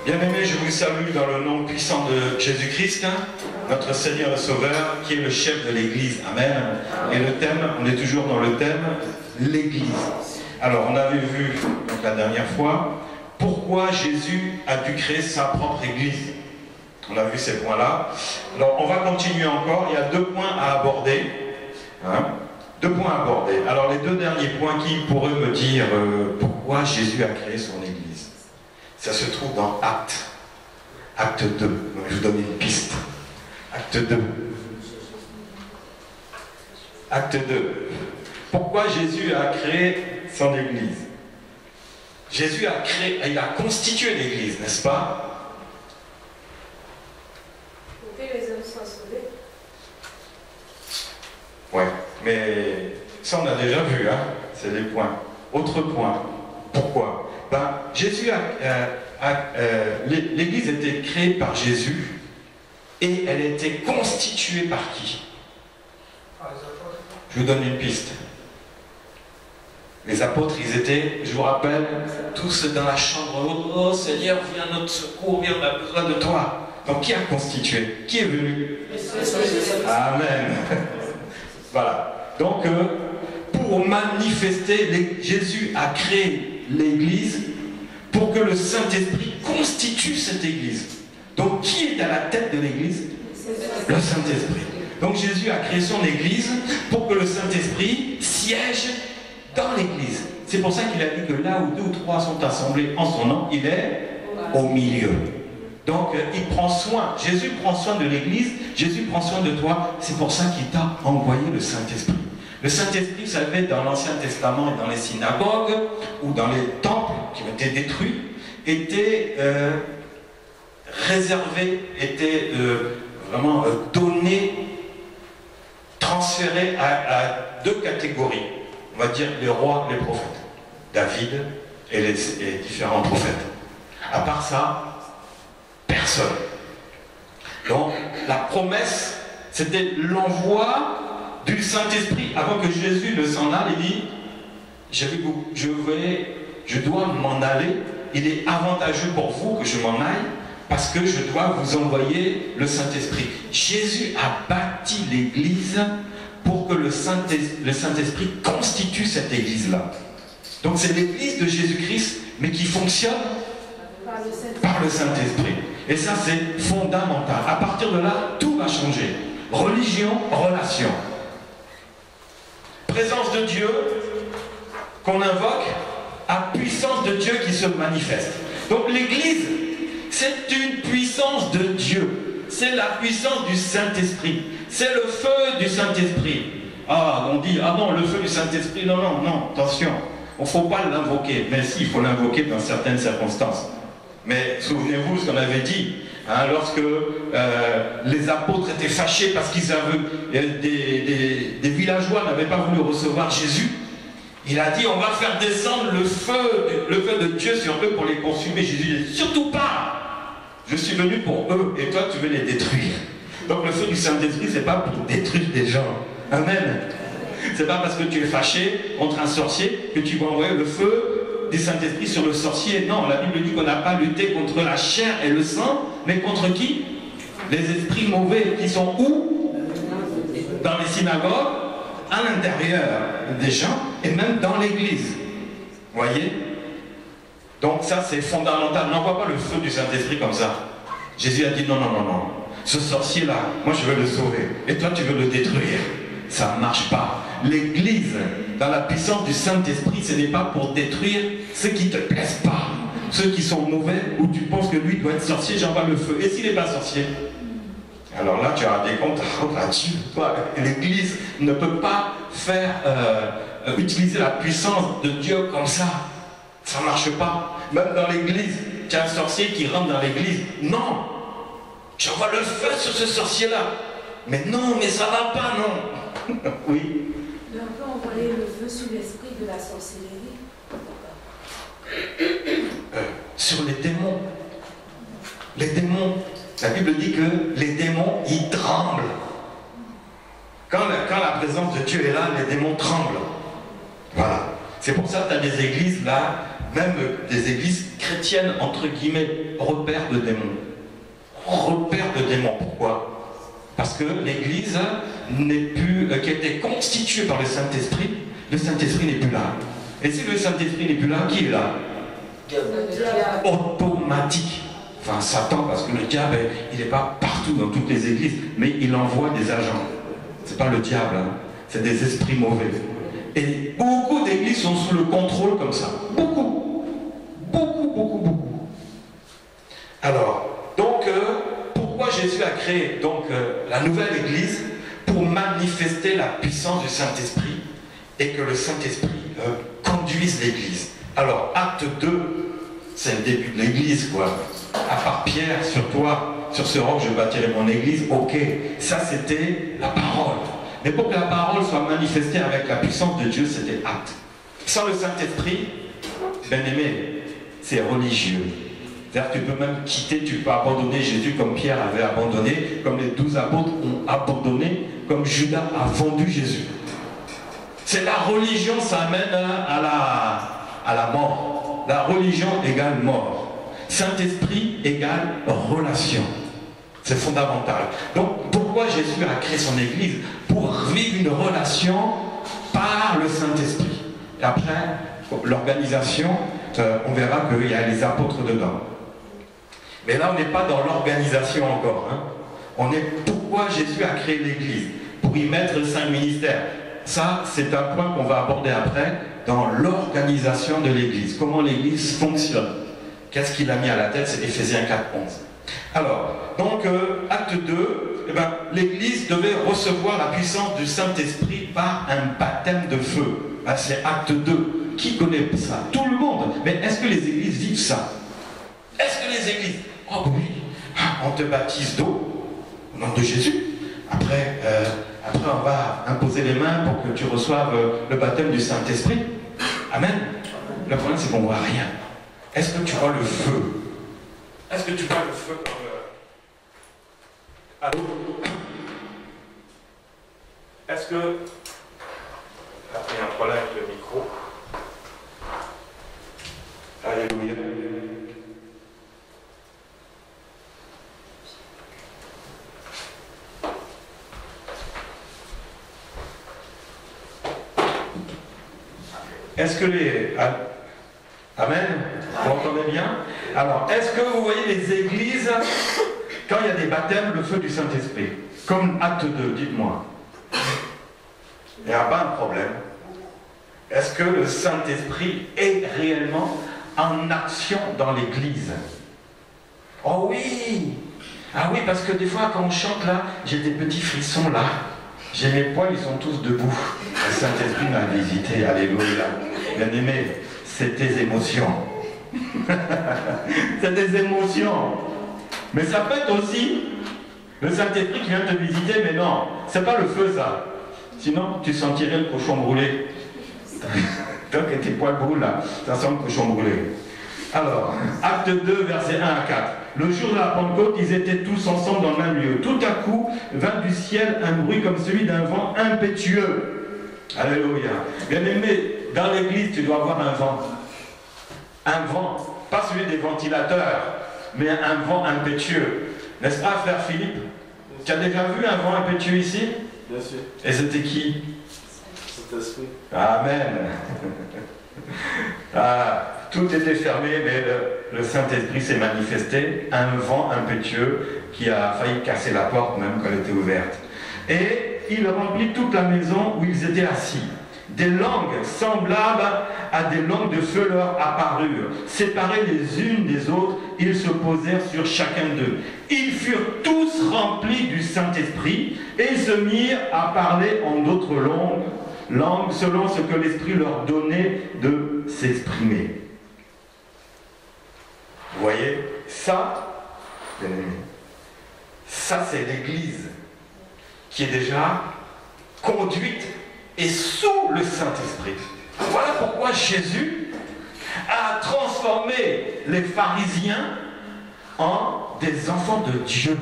Bien-aimés, je vous salue dans le nom puissant de Jésus-Christ, notre Seigneur et Sauveur, qui est le chef de l'Église. Amen. Et le thème, on est toujours dans le thème, l'Église. Alors, on avait vu donc, la dernière fois, pourquoi Jésus a dû créer sa propre Église. On a vu ces points-là. Alors, on va continuer encore. Il y a 2 points à aborder. 2 points à aborder. Alors, les 2 derniers points, qui pourraient me dire pourquoi Jésus a créé son Église? Ça se trouve dans Acte. Acte 2. Donc, je vous donne une piste. Acte 2. Acte 2. Pourquoi Jésus a créé son Église? Jésus a créé, il a constitué l'Église, n'est-ce pas? Pour que les hommes soient sauvés. Ouais, mais ça on a déjà vu, hein? C'est les points. Autre point. Pourquoi? Ben, Jésus l'Église a été créée par Jésus et elle a été constituée par qui? Je vous donne une piste. Les apôtres, ils étaient, je vous rappelle, tous dans la chambre haute. Oh Seigneur, viens à notre secours, viens, on a besoin de toi. Donc qui a constitué? Qui est venu? Amen. Voilà. Donc, pour manifester, Jésus a créé l'Église pour que le Saint-Esprit constitue cette Église. Donc, qui est à la tête de l'Église? Le Saint-Esprit. Donc, Jésus a créé son Église pour que le Saint-Esprit siège dans l'Église. C'est pour ça qu'il a dit que là où 2 ou 3 sont assemblés en son nom, il est au milieu. Donc, il prend soin. Jésus prend soin de l'Église. Jésus prend soin de toi. C'est pour ça qu'il t'a envoyé le Saint-Esprit. Le Saint-Esprit, vous savez, dans l'Ancien Testament et dans les synagogues ou dans les temples qui ont été détruits, était réservé, était vraiment donné, transféré à 2 catégories. On va dire les rois, les prophètes. David et les différents prophètes. À part ça, personne. Donc, la promesse, c'était l'envoi du Saint-Esprit. Avant que Jésus ne s'en aille, il dit, je dois m'en aller. Il est avantageux pour vous que je m'en aille, parce que je dois vous envoyer le Saint-Esprit. Jésus a bâti l'Église pour que le Saint-Esprit constitue cette Église-là. Donc c'est l'Église de Jésus-Christ, mais qui fonctionne par le Saint-Esprit. Et ça, c'est fondamental. À partir de là, tout va changer. Religion, relation. Présence de Dieu qu'on invoque, à puissance de Dieu qui se manifeste. Donc l'Église, c'est une puissance de Dieu. C'est la puissance du Saint-Esprit. C'est le feu du Saint-Esprit. Ah, on dit, ah non, le feu du Saint-Esprit, non, non, non, attention. Il ne faut pas l'invoquer. Mais si, il faut l'invoquer dans certaines circonstances. Mais souvenez-vous ce qu'on avait dit, hein, lorsque les apôtres étaient fâchés parce qu'ils avaient, des villageois n'avaient pas voulu recevoir Jésus. Il a dit, on va faire descendre le feu de Dieu sur eux pour les consumer. Jésus dit, surtout pas. Je suis venu pour eux et toi tu veux les détruire. Donc le feu du Saint-Esprit, c'est pas pour détruire des gens. Amen. C'est pas parce que tu es fâché contre un sorcier que tu vas envoyer le feu du Saint-Esprit sur le sorcier. Non, la Bible dit qu'on n'a pas lutté contre la chair et le sang, mais contre qui? Les esprits mauvais qui sont où? Dans les synagogues, à l'intérieur des gens et même dans l'église. Voyez? Donc ça c'est fondamental. N'envoie pas le feu du Saint-Esprit comme ça. Jésus a dit non, non, non, non. Ce sorcier-là, moi je veux le sauver. Et toi tu veux le détruire. Ça ne marche pas. L'église, dans la puissance du Saint-Esprit, ce n'est pas pour détruire ceux qui ne te plaisent pas. Ceux qui sont mauvais, ou tu penses que lui doit être sorcier, j'envoie le feu. Et s'il n'est pas sorcier? Alors là, tu as des comptes à Dieu. Toi, l'Église ne peut pas faire utiliser la puissance de Dieu comme ça. Ça ne marche pas. Même dans l'Église, tu as un sorcier qui rentre dans l'Église. Non, j'envoie le feu sur ce sorcier-là. Mais non, mais ça va pas, non. Oui. Mais on peut envoyer le feu sous l'esprit de la sorcellerie. Sur les démons. Les démons. La Bible dit que les démons, ils tremblent. Quand la présence de Dieu est là, les démons tremblent. Voilà. C'est pour ça que tu as des églises là, même des églises chrétiennes chrétienne, entre guillemets, repère de démons. Repère de démons, pourquoi? Parce que l'Église n'est plus, qui a été constituée par le Saint-Esprit, le Saint-Esprit n'est plus là. Et si le Saint-Esprit n'est plus là, qui est là? Automatique. Enfin, Satan, parce que le diable, il n'est pas partout dans toutes les églises, mais il envoie des agents. C'est pas le diable, hein. C'est des esprits mauvais. Et beaucoup d'églises sont sous le contrôle comme ça. Beaucoup. Beaucoup, beaucoup, beaucoup. Alors, donc, pourquoi Jésus a créé donc, la nouvelle église? Pour manifester la puissance du Saint-Esprit et que le Saint-Esprit conduise l'église. Alors, acte 2, c'est le début de l'église, quoi. À part Pierre, sur toi, sur ce roc, je bâtirai mon église. Ok, ça c'était la parole. Mais pour que la parole soit manifestée avec la puissance de Dieu, c'était acte. Sans le Saint-Esprit, bien aimé, c'est religieux. C'est-à-dire que tu peux même quitter, tu peux abandonner Jésus comme Pierre avait abandonné, comme les 12 apôtres ont abandonné, comme Judas a vendu Jésus. C'est la religion, ça amène à la mort. La religion égale mort. Saint-Esprit égale relation. C'est fondamental. Donc, pourquoi Jésus a créé son Église? Pour vivre une relation par le Saint-Esprit. Et après, l'organisation, on verra qu'il y a les apôtres dedans. Mais là, on n'est pas dans l'organisation encore. Hein. On est pourquoi Jésus a créé l'Église? Pour y mettre 5 ministères. Ça, c'est un point qu'on va aborder après dans l'organisation de l'Église. Comment l'Église fonctionne. Qu'est-ce qu'il a mis à la tête? C'est Éphésiens 4, 11. Alors, donc, acte 2, l'Église devait recevoir la puissance du Saint-Esprit par un baptême de feu. C'est acte 2. Qui connaît ça? Tout le monde. Mais est-ce que les églises vivent ça? Est-ce que les églises... Oh oui, on te baptise d'eau, au nom de Jésus. Après, on va imposer les mains pour que tu reçoives le baptême du Saint-Esprit. Amen. Le problème, c'est qu'on ne voit rien. Est-ce que tu vois le feu? Est-ce que tu vois le feu comme... Allô? Est-ce que... Après, il y a un problème avec le micro. Alléluia. Est-ce que les... Amen. Vous entendez bien? Alors, est-ce que vous voyez les églises, quand il y a des baptêmes, le feu du Saint-Esprit? Comme acte 2, dites-moi. Il n'y a pas un problème. Est-ce que le Saint-Esprit est réellement en action dans l'église? Oh oui! Ah oui, parce que des fois, quand on chante là, j'ai des petits frissons là. J'ai mes poils, ils sont tous debout. Le Saint-Esprit m'a visité, alléluia. Bien aimé, c'est tes émotions. C'est des émotions. Mais ça peut être aussi le Saint-Esprit qui vient te visiter, mais non, c'est pas le feu ça. Sinon, tu sentirais le cochon brûlé. Tant que tes poils brûlent là, ça sent le cochon brûlé. Alors, acte 2, versets 1 à 4. Le jour de la Pentecôte, ils étaient tous ensemble dans le même lieu. Tout à coup, vint du ciel un bruit comme celui d'un vent impétueux. Alléluia. Bien aimé, dans l'église, tu dois avoir un vent. Un vent, pas celui des ventilateurs, mais un vent impétueux. N'est-ce pas, frère Philippe? Tu as déjà vu un vent impétueux ici? Bien sûr. Et c'était qui? Saint-Esprit. Amen. Tout était fermé, mais le Saint-Esprit s'est manifesté. Un vent impétueux qui a failli casser la porte même quand elle était ouverte. Et il remplit toute la maison où ils étaient assis. Des langues semblables à des langues de feu leur apparurent. Séparés les unes des autres, ils se posèrent sur chacun d'eux. Ils furent tous remplis du Saint-Esprit et ils se mirent à parler en d'autres langues selon ce que l'Esprit leur donnait de s'exprimer. Vous voyez, ça, bien aimé, ça c'est l'Église qui est déjà conduite et sous le Saint-Esprit. Voilà pourquoi Jésus a transformé les pharisiens en des enfants de Dieu,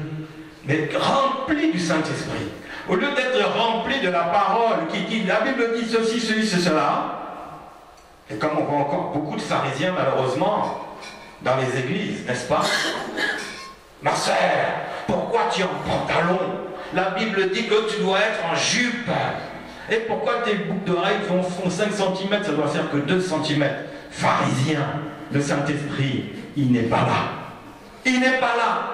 mais remplis du Saint-Esprit. Au lieu d'être remplis de la parole qui dit, la Bible dit ceci, ceci, cela, et comme on voit encore beaucoup de pharisiens malheureusement, dans les églises, n'est-ce pas? Ma sœur, pourquoi tu es en pantalon? La Bible dit que tu dois être en jupe. Et pourquoi tes boucles d'oreilles font 5 cm? Ça doit faire que 2 cm. Pharisien, le Saint-Esprit, il n'est pas là. Il n'est pas là.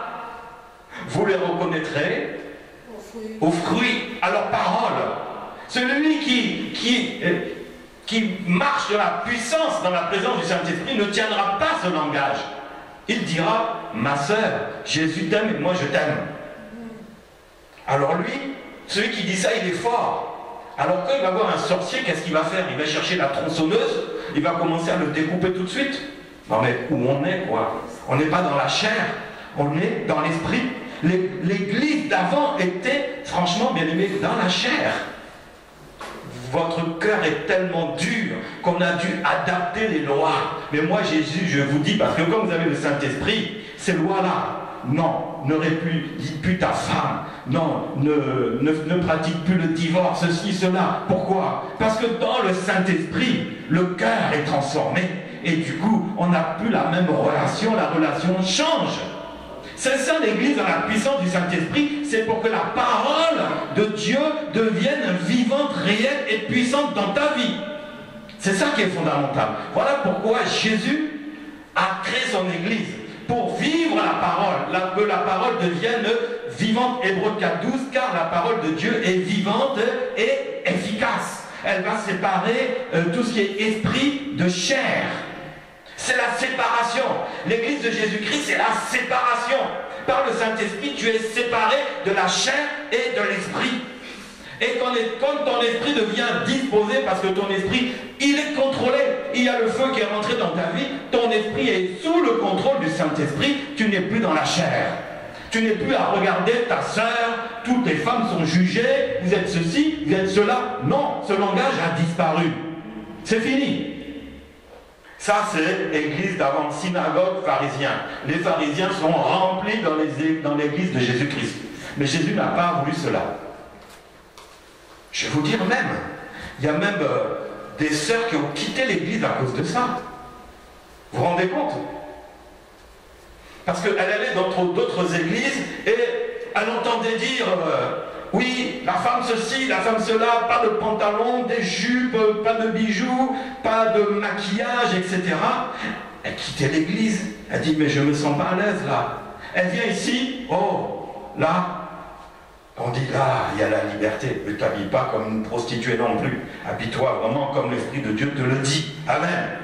Vous les reconnaîtrez aux fruits, à leurs paroles. Celui qui marche de la puissance dans la présence du Saint-Esprit ne tiendra pas ce langage. Il dira, ma sœur, Jésus t'aime et moi je t'aime. Alors lui, celui qui dit ça, il est fort. Alors quand il va voir un sorcier, qu'est-ce qu'il va faire? Il va chercher la tronçonneuse, il va commencer à le découper tout de suite. Non mais où on est, quoi? On n'est pas dans la chair, on est dans l'esprit. L'église d'avant était, franchement, bien aimé, dans la chair. Votre cœur est tellement dur qu'on a dû adapter les lois. Mais moi, Jésus, je vous dis, parce que comme vous avez le Saint-Esprit, ces lois-là, non, ne répudie plus ta femme, non, ne pratique plus le divorce, ceci, cela. Pourquoi? Parce que dans le Saint-Esprit, le cœur est transformé. Et du coup, on n'a plus la même relation, la relation change. C'est ça l'église dans la puissance du Saint-Esprit, c'est pour que la parole de Dieu devienne vivante, réelle et puissante dans ta vie. C'est ça qui est fondamental. Voilà pourquoi Jésus a créé son église, pour vivre la parole, que la parole devienne vivante. Hébreux 4:12, car la parole de Dieu est vivante et efficace. Elle va séparer tout ce qui est esprit de chair. C'est la séparation. L'église de Jésus-Christ, c'est la séparation. Par le Saint-Esprit, tu es séparé de la chair et de l'esprit. Et quand ton esprit devient disposé, parce que ton esprit, il est contrôlé, il y a le feu qui est rentré dans ta vie, ton esprit est sous le contrôle du Saint-Esprit, tu n'es plus dans la chair. Tu n'es plus à regarder ta sœur, toutes les femmes sont jugées, vous êtes ceci, vous êtes cela. Non, ce langage a disparu. C'est fini. Ça, c'est l'église d'avant, synagogue pharisien. Les pharisiens sont remplis dans l'église de Jésus-Christ. Mais Jésus n'a pas voulu cela. Je vais vous dire même, il y a même des sœurs qui ont quitté l'église à cause de ça. Vous vous rendez compte? Parce qu'elle allait dans d'autres églises et elle entendait dire oui, la femme ceci, la femme cela, pas de pantalon, des jupes, pas de bijoux, pas de maquillage, etc. Elle quittait l'église. Elle dit, mais je me sens pas à l'aise là. Elle vient ici, oh, là, on dit là, il y a la liberté. Ne t'habille pas comme une prostituée non plus. Habille-toi vraiment comme l'Esprit de Dieu te le dit. Amen.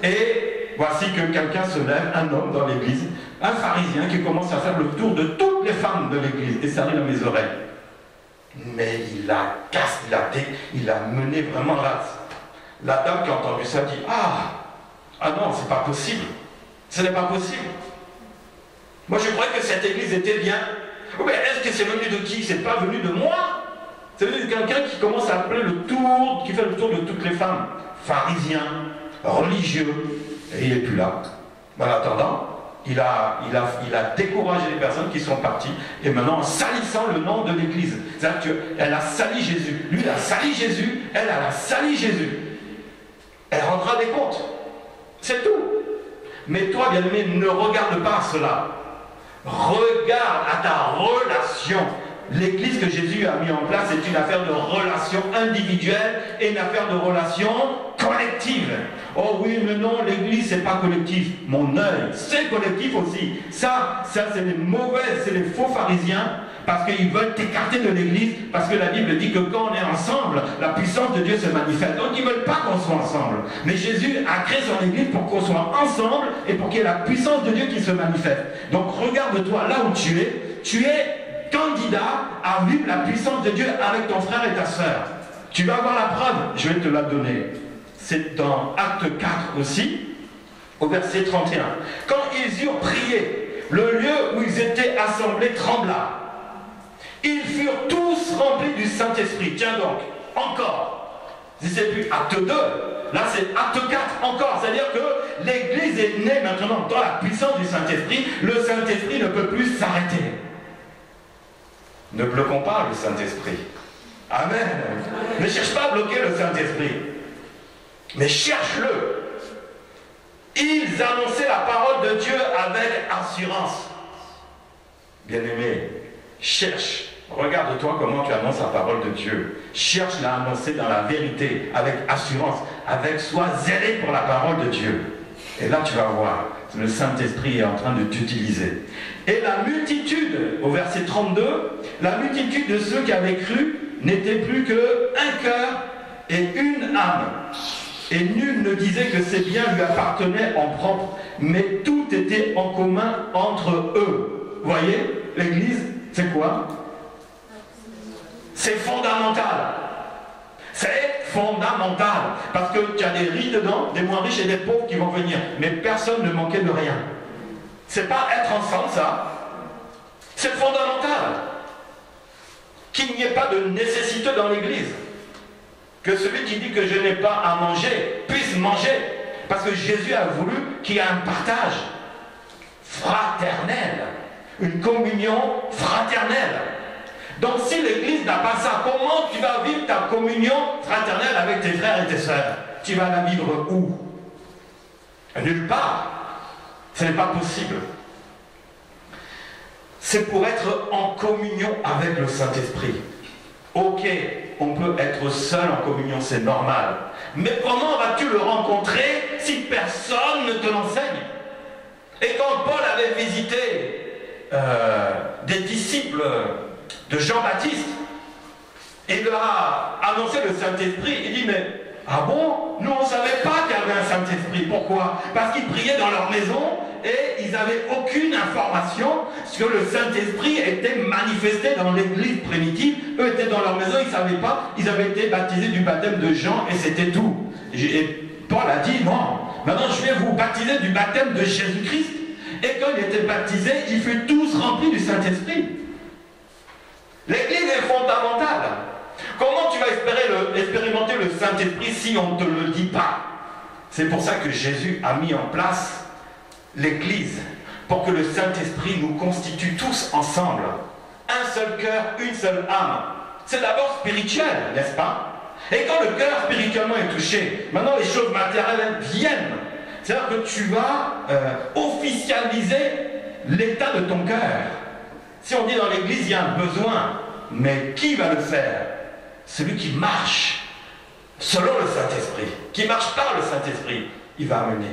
Et voici que quelqu'un se lève, un homme dans l'église, un pharisien qui commence à faire le tour de toutes les femmes de l'église. Et ça arrive à mes oreilles. Mais il la casse, il a mené vraiment là. La dame qui a entendu ça dit, ah non, c'est pas possible. Ce n'est pas possible. Moi je croyais que cette église était bien. Mais est-ce que c'est venu de qui? C'est pas venu de moi. C'est venu de quelqu'un qui commence à appeler le tour, qui fait le tour de toutes les femmes. Pharisien, religieux, et il n'est plus là. En attendant, il a découragé les personnes qui sont parties, et maintenant en salissant le nom de l'église. C'est-à-dire qu'elle a sali Jésus. Lui, il a sali Jésus, elle a sali Jésus. Elle rendra des comptes. C'est tout. Mais toi, bien-aimé, ne regarde pas cela. Regarde à ta relation. L'église que Jésus a mis en place est une affaire de relation individuelle et une affaire de relation collective. Oh oui, mais non, l'église c'est pas collectif. Mon œil, c'est collectif aussi. Ça c'est les mauvais, c'est les faux pharisiens, parce qu'ils veulent t'écarter de l'église, parce que la Bible dit que quand on est ensemble, la puissance de Dieu se manifeste. Donc ils ne veulent pas qu'on soit ensemble. Mais Jésus a créé son église pour qu'on soit ensemble et pour qu'il y ait la puissance de Dieu qui se manifeste. Donc regarde-toi là où tu es candidat à vivre la puissance de Dieu avec ton frère et ta sœur. Tu vas avoir la preuve, je vais te la donner. C'est dans Acte 4 aussi, au verset 31. Quand ils eurent prié, le lieu où ils étaient assemblés trembla. Ils furent tous remplis du Saint-Esprit. Tiens donc, encore. Si c'est plus Acte 2, là c'est Acte 4 encore. C'est-à-dire que l'église est née maintenant dans la puissance du Saint-Esprit. Le Saint-Esprit ne peut plus s'arrêter. Ne bloquons pas le Saint-Esprit. Amen. Ne cherche pas à bloquer le Saint-Esprit. Mais cherche-le. Ils annonçaient la parole de Dieu assurance. Bien-aimé, cherche, regarde-toi comment tu annonces la parole de Dieu. Cherche à annoncer dans la vérité, avec assurance, sois zélé pour la parole de Dieu. Et là tu vas voir, le Saint-Esprit est en train de t'utiliser. Et la multitude, au verset 32, la multitude de ceux qui avaient cru n'était plus qu'un cœur et une âme. Et nul ne disait que ses biens lui appartenaient en propre, mais tout était en commun entre eux. Vous voyez, l'Église, c'est quoi? C'est fondamental. C'est fondamental. Parce que tu as des riches dedans, des moins riches et des pauvres qui vont venir. Mais personne ne manquait de rien. C'est pas être ensemble, ça. C'est fondamental. Qu'il n'y ait pas de nécessité dans l'Église. Que celui qui dit que je n'ai pas à manger puisse manger. Parce que Jésus a voulu qu'il y ait un partage fraternel. Une communion fraternelle. Donc si l'Église n'a pas ça, comment tu vas vivre ta communion fraternelle avec tes frères et tes sœurs? Tu vas la vivre où? Nulle part. Ce n'est pas possible. C'est pour être en communion avec le Saint-Esprit. Ok, on peut être seul en communion, c'est normal. Mais comment vas-tu le rencontrer si personne ne te l'enseigne? Et quand Paul avait visité des disciples de Jean-Baptiste, il leur a annoncé le Saint-Esprit. Il dit, mais ah bon? Nous on ne savait pas qu'il y avait un Saint-Esprit. Pourquoi? Parce qu'ils priaient dans leur maison et ils n'avaient aucune information sur le Saint-Esprit était manifesté dans l'église primitive. Eux étaient dans leur maison, ils ne savaient pas. Ils avaient été baptisés du baptême de Jean et c'était tout. Et Paul a dit, non, maintenant je vais vous baptiser du baptême de Jésus-Christ. Et quand il était baptisé, ils furent tous remplis du Saint-Esprit. L'église est fondamentale. Comment tu vas expérimenter le Saint-Esprit si on ne te le dit pas? C'est pour ça que Jésus a mis en place l'église, pour que le Saint-Esprit nous constitue tous ensemble. Un seul cœur, une seule âme. C'est d'abord spirituel, n'est-ce pas? Et quand le cœur spirituellement est touché, maintenant les choses matérielles viennent. C'est-à-dire que tu vas officialiser l'état de ton cœur. Si on dit dans l'église, il y a un besoin, mais qui va le faire? Celui qui marche selon le Saint-Esprit, qui marche par le Saint-Esprit, il va amener.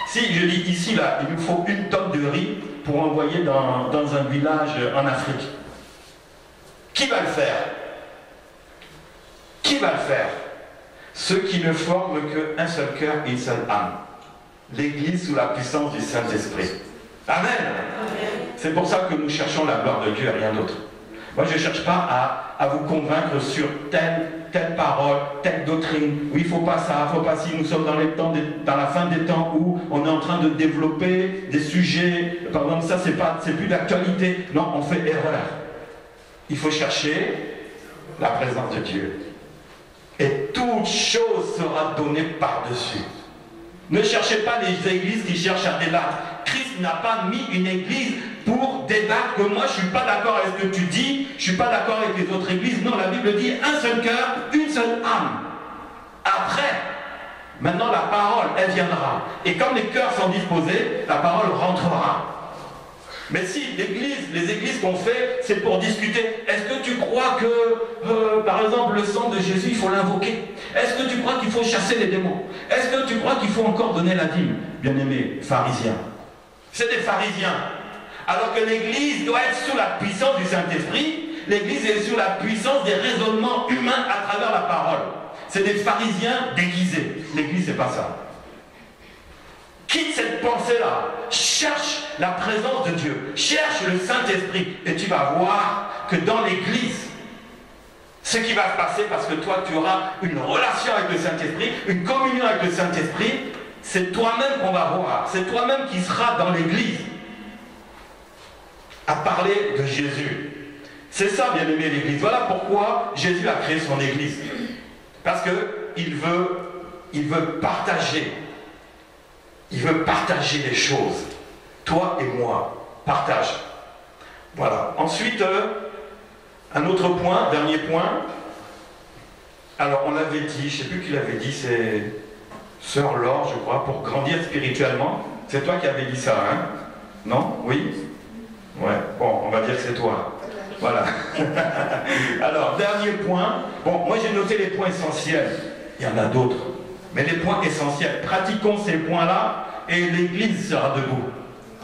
Si je dis ici, là, il nous faut 1 tonne de riz pour envoyer dans un village en Afrique. Qui va le faire? Qui va le faire? Ceux qui ne forment qu'un seul cœur, une seule âme. L'Église sous la puissance du Saint-Esprit. Amen. C'est pour ça que nous cherchons la gloire de Dieu et rien d'autre. Moi, je ne cherche pas à vous convaincre sur telle parole, telle doctrine. Oui, il ne faut pas ça, il ne faut pas si. Nous sommes dans la fin des temps où on est en train de développer des sujets. Par exemple, ça, c'est plus d'actualité. Non, on fait erreur. Il faut chercher la présence de Dieu. Et toute chose sera donnée par-dessus. Ne cherchez pas les églises qui cherchent à débattre. Christ n'a pas mis une église pour débattre que moi je ne suis pas d'accord avec ce que tu dis, je ne suis pas d'accord avec les autres églises. Non, la Bible dit un seul cœur, une seule âme. Après, maintenant la parole, elle viendra. Et quand les cœurs sont disposés, la parole rentrera. Mais si les églises qu'on fait, c'est pour discuter. Est-ce que tu crois que, par exemple, le sang de Jésus, il faut l'invoquer? Est-ce que tu crois qu'il faut chasser les démons? Est-ce que tu crois qu'il faut encore donner la dîme? Bien-aimés, pharisiens. C'est des pharisiens. Alors que l'église doit être sous la puissance du Saint-Esprit, l'église est sous la puissance des raisonnements humains à travers la parole. C'est des pharisiens déguisés. L'église, c'est pas ça. Quitte cette pensée-là, cherche la présence de Dieu, cherche le Saint-Esprit, et tu vas voir que dans l'église, ce qui va se passer, parce que toi tu auras une relation avec le Saint-Esprit, une communion avec le Saint-Esprit, c'est toi-même qu'on va voir, c'est toi-même qui seras dans l'église à parler de Jésus. C'est ça, bien aimé, l'église. Voilà pourquoi Jésus a créé son église. Parce qu'il veut partager. Il veut partager les choses. Toi et moi, partage. Voilà. Ensuite, un autre point, dernier point. Alors, on l'avait dit, je ne sais plus qui l'avait dit, c'est Sœur Laure, je crois, pour grandir spirituellement. C'est toi qui avais dit ça, hein? Non? Oui? Ouais, bon, on va dire que c'est toi. Voilà. Alors, dernier point. Bon, moi j'ai noté les points essentiels. Il y en a d'autres. Mais les points essentiels. Pratiquons ces points-là et l'Église sera debout.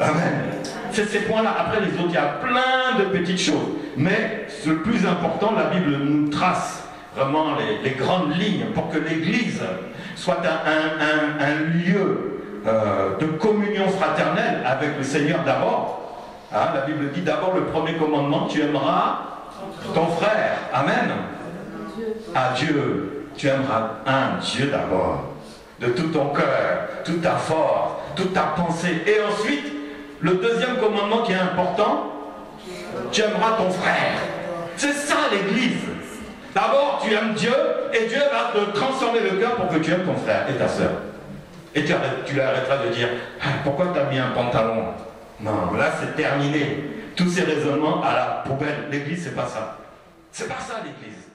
Amen. C'est ces points-là. Après les autres, il y a plein de petites choses. Mais le plus important, la Bible nous trace vraiment les grandes lignes pour que l'Église soit un lieu de communion fraternelle avec le Seigneur d'abord. Hein, la Bible dit d'abord le premier commandement, tu aimeras ton frère. Amen. À Dieu. Tu aimeras un Dieu d'abord. De tout ton cœur, toute ta force, toute ta pensée. Et ensuite, le deuxième commandement qui est important, tu aimeras ton frère. C'est ça l'Église. D'abord, tu aimes Dieu et Dieu va te transformer le cœur pour que tu aimes ton frère et ta soeur. Et tu arrêteras de dire pourquoi tu as mis un pantalon? Non, là c'est terminé. Tous ces raisonnements à la poubelle. L'Église, c'est pas ça. C'est pas ça l'Église.